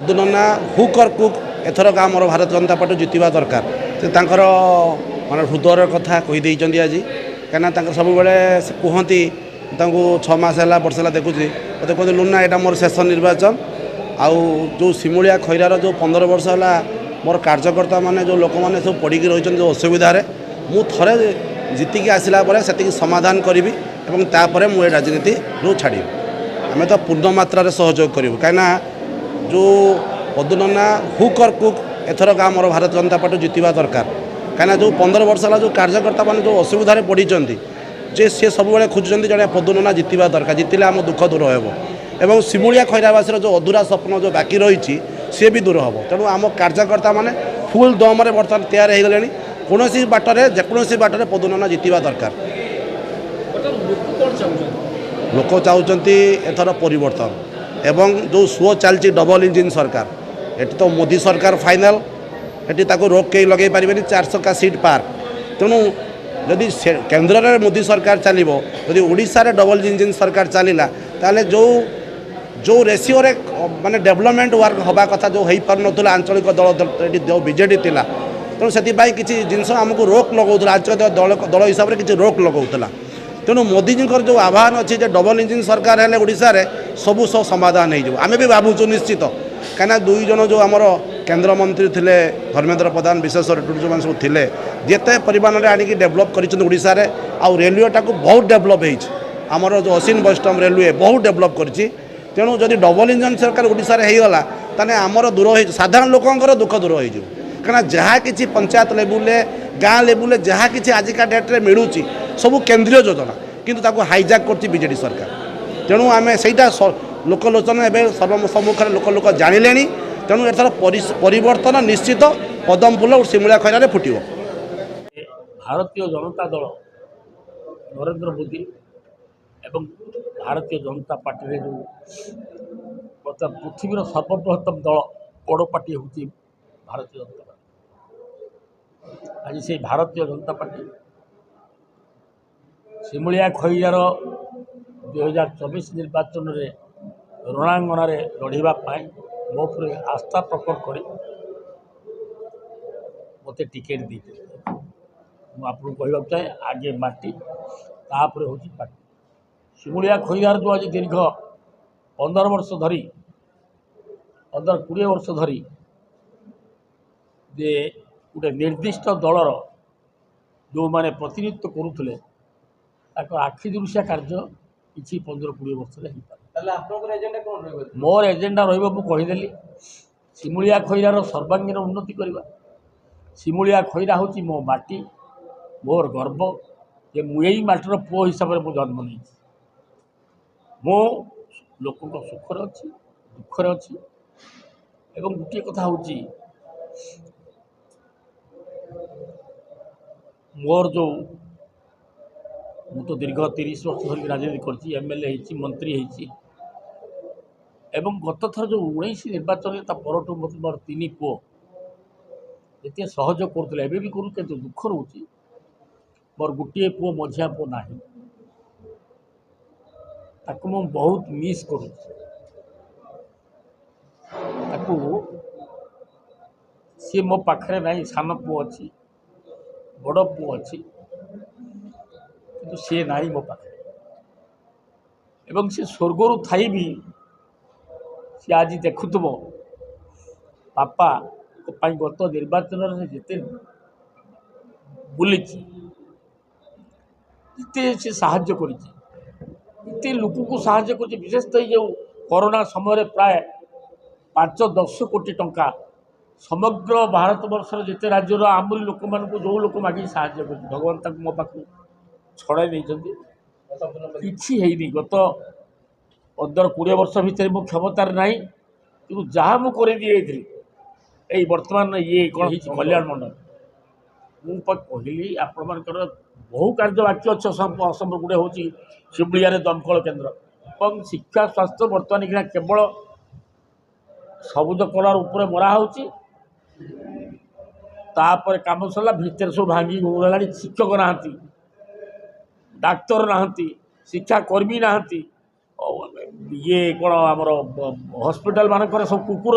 दुनना hook और cook एथरक आमर भारत जनता party जितवा दरकार से माने हृदयर कथा कहीदे आज कहीं सब कहती छः मास है वर्ष है देखुची मत कहते लुना यहाँ मोर शेष निर्वाचन आउ जो सिमुलिया खैरार जो 15 वर्ष है मोर कार्यकर्ता मैंने जो लोक मैंने सब पड़ी रही जो असुविधा मु थे जीतिकी आसला से समाधान करी और मुझे राजनीति रू छाड़ी आम तो पूर्ण मात्रा सहयोग करूँ कहीं जो पदुनना हुक और कुक एथरक आमर भारत जनता पार्टी जितवा दरकार कहीं जो 15 वर्ष है जो कार्यकर्ता मैंने जो असुविधा पड़ी जे सी सब खोजुंट जड़े पदुनना जितवा दरकार जितिले आम दुख दूर हो सिमुलिया खैरावासी जो अधूरा स्वप्न जो बाकी रही सी भी दूर हम तेणु आम कार्यकर्ता मैंने फुल दम बर्तमान तैयार हो गले कौन बाटर जेकोसी बाटर पदुनना जितवा दरकार लोक चाहते एथर परिवर्तन एवं जो स्लो चलती डबल इंजिन सरकार ये तो मोदी सरकार फाइनाल ये रोक कई लगे पारे 400 का सीट पार तेणु जदि केन्द्र में मोदी सरकार चलो जदि ओडिशा रे डबल इंजिन सरकार चलला ताले जो जो रेसीओ रे माने डेवलपमेंट वर्क हवा कथा जो हो पार ना आंचलिक दल जो बीजेडी थिला तेणु से किसी जिनस आमको रोक लगौला आंचलिक दल हिसाब से किसी रोक लगौला तेणु मोदी जी जो आह्वान अच्छी डबल इंजिन सरकार है ओडिशा रे सबू सब समाधान हो आम भी भावुँ निश्चित कहीं दुई जन जो आमर केन्द्र मंत्री थे धर्मेन्द्र प्रधान विशेष टूरिज्म मैंने सब थे जिते परिमाण में आनिक डेभलप कर आउ रेलवेटा को बहुत डेभलप होमर जो असीन वैष्णव रेलवे बहुत डेभलप कर तेणु जदि डबल इंजन सरकार ओडिशा रे होगला ताने आमर दूर हो साधारण लोकंर दुख दूर हो कहीं जहाँ कि पंचायत लेवुले गाँ लेवुले जहाँ कि आजिका डेट्रे मिलूँ सब केंद्रीय योजना किंतु ताको हाईजैक करती बीजेडी सरकार तेणु आम सेटा लोकलोचन एवं सर्वसम्मुखें लोक जानिले तेणु एथर परिवर्तन निश्चित पदम फूल और सिमुलिया खैरारे फुटिव। भारतीय जनता दल नरेंद्र मोदी एवं भारतीय जनता पार्टी जो बर्तमान पृथ्वीर सर्वबृहत्तम दल बड़ पार्टी हूँ भारतीय जनता पार्टी। आज से भारतीय जनता पार्टी सिमुलिया खैरार 2024 निर्वाचन में रणांगण लड़ाई मो पर आस्था प्रकट कर मत टिकेट दी मुझे कहना चाहे आगे माटी तापर हूँ पार्टी सिमुलिया खैरार जो आज दीर्घ 15 वर्ष धरी 15-20 वर्ष धरी जे गोटे निर्दिष्ट दलर जो मैंने प्रतिनिधित्व करुले आखि दृश्या कार्य किसी 15-20 वर्ष मोर एजेंडा रहीदेली सिमुलिया खैरार सर्वांगीन उन्नति करवा सिमुलिया खैरा हूँ मो माटी मोर गर्व जे मुझे माटर पुओ हिसाब से जन्म नहीं मो लोक सुखर अच्छी दुखर अच्छी एवं गोटे कथा हूँ मोर जो मु तो दीर्घ 30 वर्ष धरिक राजनीति कर एमएलए मंत्री एवं गत थर जो 19 निर्वाचन परठू मोर 3 पुओ जिते सहयोग करुले भी करूँ किंतु दुख रोचे मोर गोटे पुओ मझिया पुओ ना मु बहुत मिस करूँ सी मो पाखे ना सान पुओ अच्छी बड़ पुओ अच्छी कि सी ना मो पाखे एवं से स्वर्गर थी भी सी आज देखुव बापा गत निर्वाचन में जिते बुली जिते से साहाय्य करते लोक को साहाय्य कर विशेषतः जो कोरोना समय प्राय 5-10 कोटी टंका समग्र भारत वर्षर जिते राज्यर आमरी लोक मान जो लोक मागे साहाय्य कर भगवान तक मो पाख छड़ाई नहीं कि गत 15-20 वर्ष भितर मो क्षमतार ना कि जहाँ मुझे यही वर्तमान ये कौन कल्याण मंडल मुझे कहली आपण बहु कार्य बाकी अच्छे असम गुड़े हूँ सिमुलिया दमकल केन्द्र और शिक्षा स्वास्थ्य बर्तमान केवल सबुज कलर उपर मरा होची तापर काम सरला भितर सब भांगी गला शिक्षक ना डाक्तर ना शिक्षाकर्मी ना ये कौन आमर हस्पिटाल मानक सब कुकुर